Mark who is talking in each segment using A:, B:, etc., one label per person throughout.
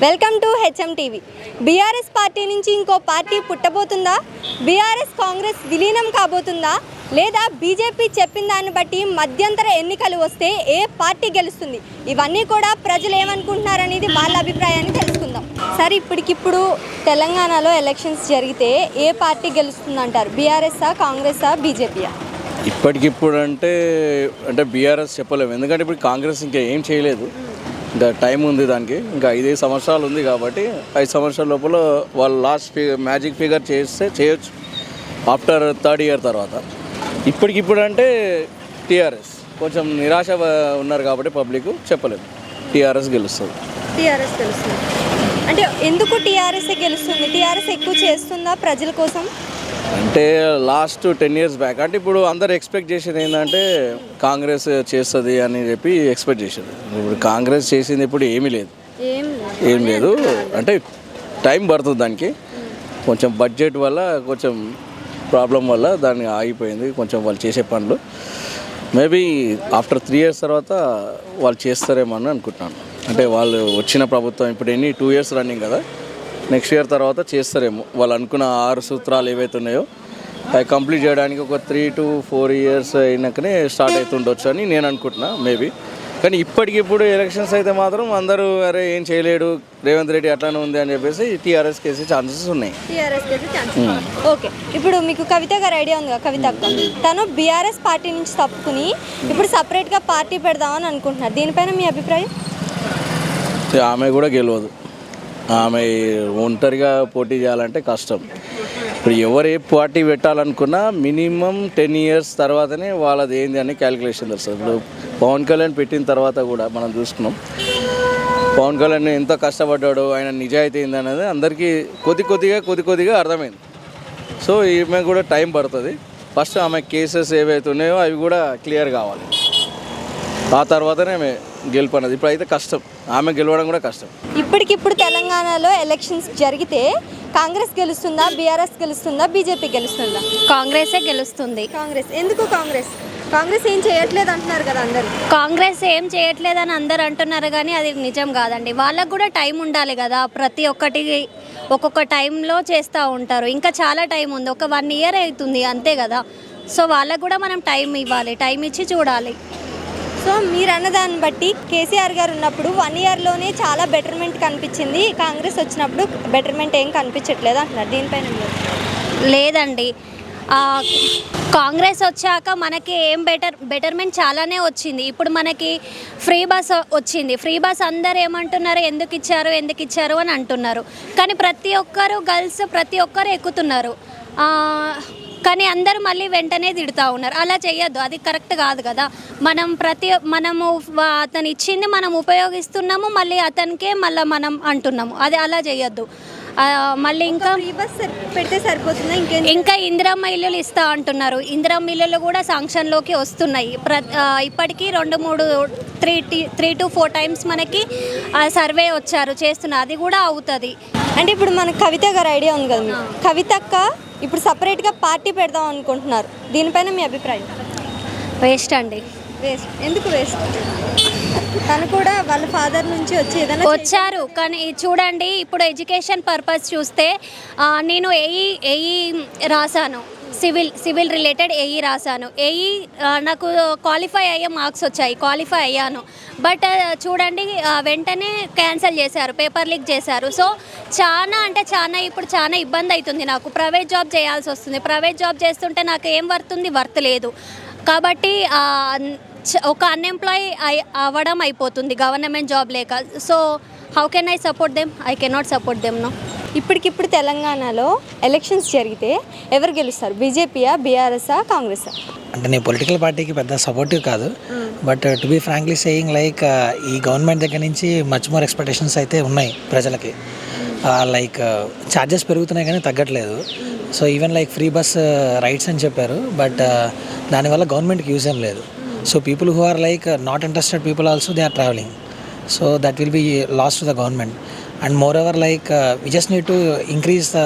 A: Welcome to HM TV. BRS party నుంచి ఇంకో party పుట్టబోతుందా? BRS Congress విలీనం కాబోతుందా? లేదా బీజేపీ చెప్పిన దాన్ని బట్టి మధ్యంతర ఎన్నికలు వస్తే ఏ పార్టీ గెలుస్తుంది? ఇవన్నీ కూడా ప్రజలు ఏమనుకుంటున్నారనేది వాళ్ళ అభిప్రాయాన్ని తెలుసుకుందాం. సరే, ఇప్పటికిప్పుడు తెలంగాణలో ఎలక్షన్స్ జరిగితే ఏ పార్టీ గెలుస్తుందంటారు? బీఆర్ఎస్ఆ, కాంగ్రెసా, బీజేపీయా?
B: ఇప్పటికిప్పుడు అంటే బీఆర్ఎస్ చెప్పలేము, ఎందుకంటే ఇప్పుడు కాంగ్రెస్ ఇంకా ఏం చేయలేదు, ఇంకా టైం ఉంది దానికి, ఇంకా 5 సంవత్సరాలు ఉంది కాబట్టి 5 సంవత్సరాల లోపల వాళ్ళు లాస్ట్ మ్యాజిక్ ఫిగర్ చేయొచ్చు ఆఫ్టర్ 3rd ఇయర్ తర్వాత. ఇప్పటికిప్పుడు అంటే టీఆర్ఎస్ కొంచెం నిరాశ ఉన్నారు కాబట్టి పబ్లిక్ చెప్పలేదు, టీఆర్ఎస్ గెలుస్తుంది.
A: టీఆర్ఎస్ గెలుస్తుంది అంటే ఎందుకు టీఆర్ఎస్ గెలుస్తుంది? టీఆర్ఎస్ ఎక్కువ చేస్తుందా ప్రజల కోసం?
B: అంటే లాస్ట్ 10 years బ్యాక్ అంటే ఇప్పుడు అందరు ఎక్స్పెక్ట్ చేసేది ఏంటంటే కాంగ్రెస్ చేస్తుంది అని చెప్పి ఎక్స్పెక్ట్ చేసేది. ఇప్పుడు కాంగ్రెస్ చేసింది ఇప్పుడు ఏమీ లేదు, ఏం లేదు. అంటే టైం పడుతుంది దానికి, కొంచెం బడ్జెట్ వల్ల కొంచెం ప్రాబ్లం వల్ల దాన్ని ఆగిపోయింది కొంచెం వాళ్ళు చేసే పనులు. మేబీ ఆఫ్టర్ 3 years తర్వాత వాళ్ళు చేస్తారేమో అని అనుకుంటున్నాను. అంటే వాళ్ళు వచ్చిన ప్రభుత్వం ఇప్పుడు 2 years రన్నింగ్ కదా, నెక్స్ట్ ఇయర్ తర్వాత చేస్తారేమో. వాళ్ళు అనుకున్న 6 సూత్రాలు ఏవైతే ఉన్నాయో అవి కంప్లీట్ చేయడానికి ఒక 3 to 4 years అయినాకనే స్టార్ట్ అవుతుండొచ్చు అని నేను అనుకుంటున్నా మేబీ. కానీ ఇప్పటికిప్పుడు ఎలక్షన్స్ అయితే మాత్రం అందరూ అరే ఏం చేయలేడు రేవంత్ రెడ్డి అట్లానే ఉంది అని చెప్పేసి టీఆర్ఎస్ కేసే ఛాన్సెస్ ఉన్నాయి.
A: ఓకే, ఇప్పుడు మీకు కవిత గారు ఐడియా ఉంది కదా, కవిత అక్క, తను బీఆర్ఎస్ పార్టీ నుంచి తప్పుకుని ఇప్పుడు సపరేట్గా పార్టీ పెడదామని అనుకుంటున్నారు. దీనిపైన మీ అభిప్రాయం?
B: ఆమె కూడా గెలవదు, ఆమె ఒంటరిగా పోటీ చేయాలంటే కష్టం. ఇప్పుడు ఎవరు ఏ పార్టీ పెట్టాలనుకున్నా మినిమం 10 years తర్వాతనే వాళ్ళది ఏంది అని క్యాలిక్యులేషన్ తెలుస్తుంది. ఇప్పుడు పవన్ కళ్యాణ్ పెట్టిన తర్వాత కూడా మనం చూసుకున్నాం, పవన్ కళ్యాణ్ ఎంత కష్టపడ్డాడో, ఆయన నిజాయితీ ఏంది అనేది అందరికీ కొద్దిగా అర్థమైంది. సో ఈమె కూడా టైం పడుతుంది. ఫస్ట్ ఆమె కేసెస్ ఏవైతే ఉన్నాయో అవి కూడా క్లియర్ కావాలి, ఆ తర్వాతనే ఆమె గెలుపు అన్నది. ఇప్పుడు అయితే కష్టం, ఆమె గెలవడం కూడా కష్టం.
A: ఇప్పటికిప్పుడు తెలంగాణలో ఎలక్షన్స్ జరిగితే కాంగ్రెస్ గెలుస్తుందా, బీఆర్ఎస్ గెలుస్తుందా, బీజేపీ గెలుస్తుందా?
C: కాంగ్రెసే గెలుస్తుంది.
A: కాంగ్రెస్ ఎందుకు? కాంగ్రెస్ ఏం చేయట్లేదు అంటున్నారు కదా అందరు.
C: కాంగ్రెస్ ఏం చేయట్లేదని అందరు అంటున్నారు కానీ అది నిజం కాదండి. వాళ్ళకు కూడా టైం ఉండాలి కదా, ప్రతి ఒక్కటి ఒక్కొక్క టైంలో చేస్తూ ఉంటారు. ఇంకా చాలా టైం ఉంది, ఒక 1 year అవుతుంది అంతే కదా. సో వాళ్ళకు కూడా మనం టైం ఇవ్వాలి, టైం ఇచ్చి చూడాలి.
A: సో మీరు అన్నదాన్ని బట్టి కేసీఆర్ గారు ఉన్నప్పుడు 1 yearలోనే చాలా బెటర్మెంట్ కనిపించింది, కాంగ్రెస్ వచ్చినప్పుడు బెటర్మెంట్ ఏం కనిపించట్లేదు అంటున్నారు. దీనిపైన
C: లేదండి, కాంగ్రెస్ వచ్చాక మనకి ఏం బెటర్మెంట్ చాలానే వచ్చింది. ఇప్పుడు మనకి ఫ్రీ బస్ వచ్చింది. ఫ్రీ బస్ అందరు ఏమంటున్నారు, ఎందుకు ఇచ్చారు అని అంటున్నారు. కానీ ప్రతి ఒక్కరు గర్ల్స్ ప్రతి ఒక్కరు ఎక్కుతున్నారు, కానీ అందరూ మళ్ళీ వెంటనే తిడుతూ ఉన్నారు. అలా చేయొద్దు, అది కరెక్ట్ కాదు కదా. మనము అతను ఇచ్చింది మనం ఉపయోగిస్తున్నాము, మళ్ళీ అతనికే మళ్ళీ మనం అంటున్నాము, అది అలా చేయొద్దు. మళ్ళీ ఇంకా
A: పెడితే సరిపోతుందా?
C: ఇంకా ఇందిరమ్మ ఇల్లులు ఇస్తా అంటున్నారు. ఇందిరమ్మ ఇల్లులు కూడా శాంక్షన్లోకి వస్తున్నాయి. ఇప్పటికీ 3 to 4 times మనకి సర్వే చేస్తున్నారు, అది కూడా అవుతుంది.
A: అంటే ఇప్పుడు మనకు కవిత గారు ఐడియా ఉంది కదా, కవితక్క ఇప్పుడు సపరేట్గా పార్టీ పెడదాం అనుకుంటున్నారు. దీనిపైన మీ అభిప్రాయం?
C: వేస్ట్ అండి.
A: వేస్ట్ ఎందుకు? వేస్ట్ తను కూడా వాళ్ళ ఫాదర్ నుంచి
C: వచ్చారు. కానీ చూడండి, ఇప్పుడు ఎడ్యుకేషన్ పర్పస్ చూస్తే నేను ఏఈ రాశాను, సివిల్ రిలేటెడ్ ఏఈ రాశాను. ఏఈ నాకు క్వాలిఫై అయ్యే మార్క్స్ వచ్చాయి, క్వాలిఫై అయ్యాను. బట్ చూడండి వెంటనే క్యాన్సిల్ చేశారు, పేపర్ లీక్ చేశారు. సో ఇప్పుడు చాలా ఇబ్బంది అవుతుంది నాకు. ప్రైవేట్ జాబ్ చేయాల్సి వస్తుంది. ప్రైవేట్ జాబ్ చేస్తుంటే నాకు ఏం వర్త్ లేదు. కాబట్టి ఒక అన్ఎంప్లాయ్ అవ్వడం అయిపోతుంది గవర్నమెంట్ జాబ్ లేక. So how can I support them? I cannot support them no.
A: ఇప్పటికిప్పుడు తెలంగాణలో ఎలక్షన్స్ జరిగితే ఎవరు గెలుస్తారు? బీజేపీయా, బీఆర్ఎస్ఆ, కాంగ్రెసా?
D: అంటే నేను పొలిటికల్ పార్టీకి పెద్ద సపోర్టివ్ కాదు, but to be frankly saying like ఈ గవర్నమెంట్ దగ్గర నుంచి మచ్ మోర్ ఎక్స్పెక్టేషన్స్ అయితే ఉన్నాయి ప్రజలకి. లైక్ ఛార్జెస్ పెరుగుతున్నాయి కానీ తగ్గట్లేదు. So even like free bus rides అని చెప్పారు, బట్ దానివల్ల గవర్నమెంట్కి యూజ్ ఏం లేదు. So people who are like not interested people also they are travelling. So that will be loss to the government. And moreover like we just need to increase the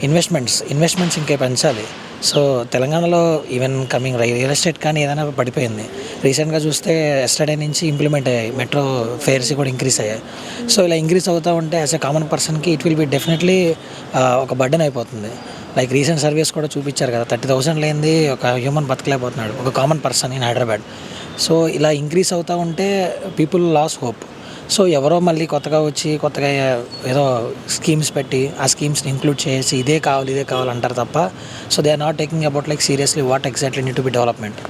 D: investments ఇంకా పెంచాలి. So తెలంగాణలో even coming real estate కానీ ఏదైనా పడిపోయింది. రీసెంట్గా చూస్తే yesterday నుంచి implement అయ్యాయి, మెట్రో ఫేర్స్ కూడా ఇంక్రీస్ అయ్యాయి. సో ఇలా ఇంక్రీస్ అవుతూ ఉంటే యాజ్ ఎ కామన్ పర్సన్కి ఇట్ విల్ బి డెఫినెట్లీ ఒక బర్డెన్ అయిపోతుంది. లైక్ రీసెంట్ సర్వీస్ కూడా చూపించారు కదా, 30,000 లేనిది ఒక హ్యూమన్ బతకలేకపోతున్నాడు, ఒక common person in Hyderabad. So ఇలా ఇంక్రీస్ అవుతూ ఉంటే పీపుల్ లాస్ హోప్. సో ఎవరో మళ్ళీ కొత్తగా ఏదో స్కీమ్స్ పెట్టి ఆ స్కీమ్స్ని ఇంక్లూడ్ చేసి ఇదే కావాలి అంటారు తప్ప, so they are not taking about like seriously what exactly need to be development.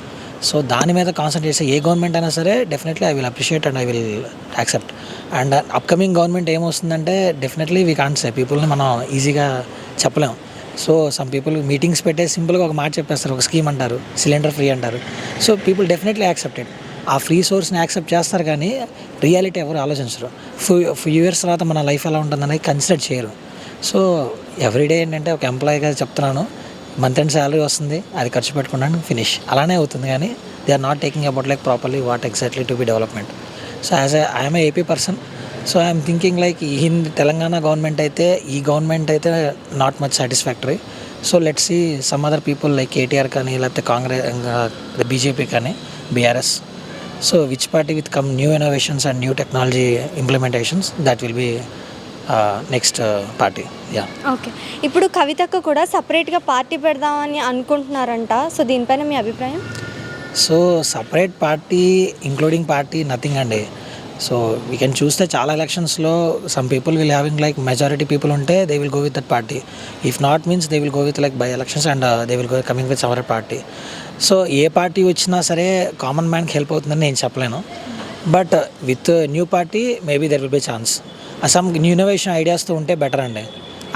D: So దాని మీద కాన్సన్ట్రేట్ చేసే ఏ గవర్నమెంట్ అయినా సరే definitely I will appreciate and I will accept. And upcoming government ఏమొస్తుందంటే డెఫినెట్లీ వీ కాంట్ సే, పీపుల్ని మనం ఈజీగా చెప్పలేం. సో సమ్ పీపుల్ మీటింగ్స్ పెట్టే సింపుల్గా ఒక మాట చెప్పేస్తారు, ఒక స్కీమ్ అంటారు, సిలిండర్ ఫ్రీ అంటారు. సో పీపుల్ డెఫినెట్లీ యాక్సెప్టెడ్, ఆ ఫ్రీ సోర్స్ని యాక్సెప్ట్ చేస్తారు, కానీ రియాలిటీ ఎవరు ఆలోచించరు. ఫ్యూ ఇయర్స్ తర్వాత మన లైఫ్ ఎలా ఉంటుందనేది కన్సిడర్ చేయరు. సో ఎవ్రీడే ఏంటంటే ఒక ఎంప్లాయీగా చెప్తున్నాను, మంత్ ఎండ్ శాలరీ వస్తుంది, అది ఖర్చు పెట్టుకున్నాను, ఫినిష్, అలానే అవుతుంది. కానీ they are not taking about like properly what exactly to be development. So I'm a AP person, so I'm thinking like Telangana government అయితే not much satisfactory. So let's see some other people like KTR కానీ, లేకపోతే Congress, BJP కానీ, BRS. So which party with come new innovations and new technology implementations, that will be next party. Yeah.
A: Okay, ఇప్పుడు కవితకు కూడా సపరేట్గా party పెడదామని అనుకుంటున్నారంట. So దీనిపైన మీ అభిప్రాయం?
D: So separate party including party nothing అండి. సో వీ కెన్ చూస్తే చాలా ఎలక్షన్స్లో some people will having like majority people ఉంటే they will go with that party. If not means they will go with like by elections and they will go coming with separate party. So ఏ party వచ్చినా సరే common మ్యాన్కి help అవుతుందని నేను చెప్పలేను. But with new party maybe there will be chance. Some new innovation ఐడియాస్తో ఉంటే better అండి,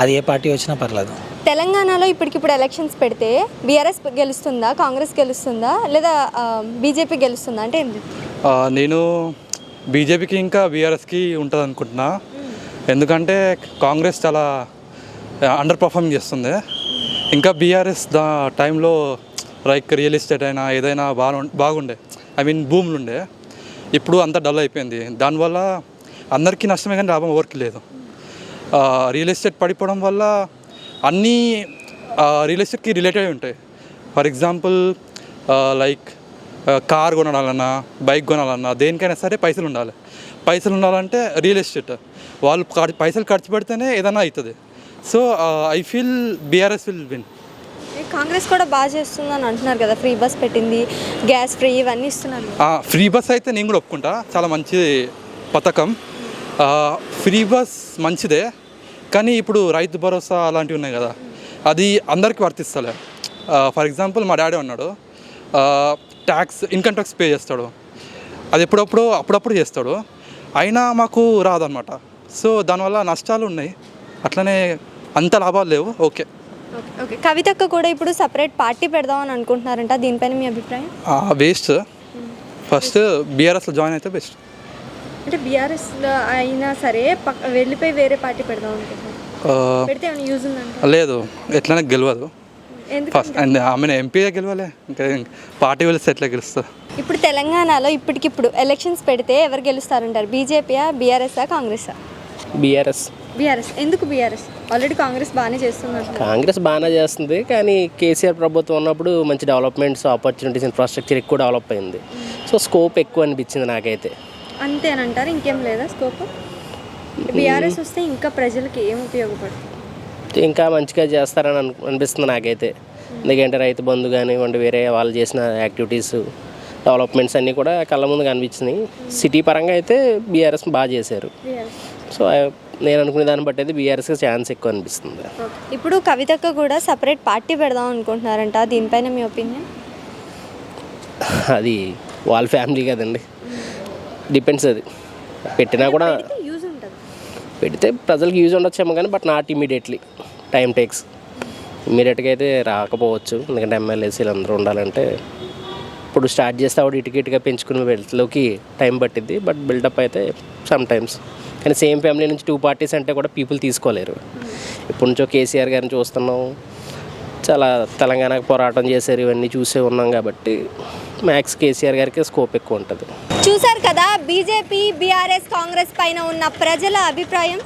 D: అది ఏ పార్టీ వచ్చినా పర్లేదు.
A: తెలంగాణలో ఇప్పటికిప్పుడు ఎలక్షన్స్ పెడితే బీఆర్ఎస్ గెలుస్తుందా, కాంగ్రెస్ గెలుస్తుందా, లేదా బీజేపీ గెలుస్తుందా? అంటే ఏంటి?
E: నేను బీజేపీకి ఇంకా బీఆర్ఎస్కి ఉంటుంది అనుకుంటున్నా. ఎందుకంటే కాంగ్రెస్ చాలా అండర్ పర్ఫార్మ్ చేస్తుంది. ఇంకా బీఆర్ఎస్ టైంలో లైక్ రియల్ ఎస్టేట్ అయినా ఏదైనా బాగుండే, ఐ మీన్ భూములు ఉండే. ఇప్పుడు అంతా డల్ అయిపోయింది. దానివల్ల అందరికీ నష్టమే కానీ లాభం ఎవరికి లేదు. రియల్ ఎస్టేట్ పడిపోవడం వల్ల అన్నీ రియల్ ఎస్టేట్కి రిలేటెడ్ ఉంటాయి. ఫర్ ఎగ్జాంపుల్ లైక్ కార్ కొనాలన్నా, బైక్ కొనాలన్నా, దేనికైనా సరే పైసలు ఉండాలంటే రియల్ ఎస్టేట్ వాళ్ళు పైసలు ఖర్చు పెడితేనే ఏదైనా అవుతుంది. So I feel BRS will win.
A: Congress కూడా బాగా చేస్తుందని అంటున్నారు కదా, ఫ్రీ బస్ పెట్టింది, గ్యాస్ ఫ్రీ, ఇవన్నీ ఇస్తున్నారు.
E: ఫ్రీ బస్ అయితే నేను కూడా ఒప్పుకుంటా, చాలా మంచి పథకం. ఫ్రీ బస్ మంచిదే, కానీ ఇప్పుడు రైతు భరోసా అలాంటివి ఉన్నాయి కదా, అది అందరికీ వర్తిస్తలే. ఫర్ ఎగ్జాంపుల్ మా డాడీ ఉన్నాడు, ఇన్కమ్ ట్యాక్స్ పే చేస్తాడు, అది అప్పుడప్పుడు చేస్తాడు, అయినా మాకు రాదనమాట. సో దానివల్ల నష్టాలు ఉన్నాయి, అట్లనే అంత లాభాలు లేవు. ఓకే.
A: కవితక్క కూడా ఇప్పుడు సపరేట్ పార్టీ పెడదామని అనుకుంటున్నారంట, దీనిపైన మీ అభిప్రాయం?
E: వేస్ట్. ఫస్ట్ బీఆర్ఎస్లో జాయిన్ అయితే బెస్ట్.
A: అంటే బీఆర్ఎస్లో అయినా సరే వెళ్ళిపోయి వేరే పార్టీ పెడదాం అనుకుంటున్నాను, పెడితే ఏమైనా యూజ్ ఉందంట?
E: లేదు, ఎట్లనే గెలవదు. ఫస్ట్ అండ్ ఆమె ఎంపీగా గెలవాలి, ఇంకా పార్టీ వెళ్ళి ఎట్లా గెలుస్తారు?
A: ఇప్పుడు తెలంగాణలో ఇప్పటికిప్పుడు ఎలక్షన్స్ పెడితే ఎవరు గెలుస్తారంటారు? బీజేపీయా, బీఆర్ఎస్ఆ, కాంగ్రెసా?
F: బీఆర్ఎస్.
A: ఎందుకు బీఆర్ఎస్? ఆల్రెడీ కాంగ్రెస్ బాగానే చేస్తున్నారు.
F: కాంగ్రెస్ బాగానే చేస్తుంది, కానీ కేసీఆర్ ప్రభుత్వం ఉన్నప్పుడు మంచి డెవలప్మెంట్స్, ఆపర్చునిటీస్, ఇన్ఫ్రాస్ట్రక్చర్ ఎక్కువ డెవలప్ అయింది. సో స్కోప్ ఎక్కువ అనిపించింది నాకైతే.
A: అంతేనంటారు? ఇంకేం లేదా స్కోప్? బీఆర్ఎస్ వస్తే ఇంకా ప్రజలకి ఏం ఉపయోగపడుతుంది?
F: ఇంకా మంచిగా చేస్తారని అనిపిస్తుంది నాకైతే. ఎందుకంటే రైతు బంధు కానివ్వండి, వేరే వాళ్ళు చేసిన యాక్టివిటీస్, డెవలప్మెంట్స్ అన్నీ కూడా కళ్ళ ముందు కనిపించినాయి. సిటీ పరంగా అయితే బీఆర్ఎస్ బాగా చేశారు. సో నేను అనుకునే దాన్ని బట్టి అయితే బీఆర్ఎస్కి ఛాన్స్ ఎక్కువ అనిపిస్తుంది.
A: ఇప్పుడు కవితక్క కూడా సపరేట్ పార్టీ పెడదాం అనుకుంటున్నారంట, దీనిపైన మీ ఒపీనియన్?
F: అది వాళ్ళ ఫ్యామిలీ కదండి, డిపెండ్స్. అది పెట్టినా కూడా
A: యూజ్ ఉంటుంది,
F: పెడితే ప్రజలకు యూజ్ ఉండొచ్చేమో కానీ, but not immediately, time takes. ఇమీడియట్గా అయితే రాకపోవచ్చు, ఎందుకంటే ఎమ్మెల్యేసీలు అందరూ ఉండాలంటే ఇప్పుడు స్టార్ట్ చేస్తే ఆవిడ ఇటుకిటుగా పెంచుకుని వెళ్ళలోకి టైం పట్టిద్ది. బట్ బిల్డప్ అయితే సమ్ టైమ్స్. కానీ సేమ్ ఫ్యామిలీ నుంచి 2 పార్టీస్ అంటే కూడా పీపుల్ తీసుకోలేరు. ఇప్పటి నుంచో కేసీఆర్ గారిని చూస్తున్నాం, చాలా తెలంగాణకు పోరాటం చేశారు, ఇవన్నీ చూసే ఉన్నాం కాబట్టి మ్యాక్స్ కేసీఆర్ గారికి స్కోప్ ఎక్కువ ఉంటుంది.
A: చూశారు కదా బీజేపీ, బీఆర్ఎస్, కాంగ్రెస్ పైన ఉన్న ప్రజల అభిప్రాయం.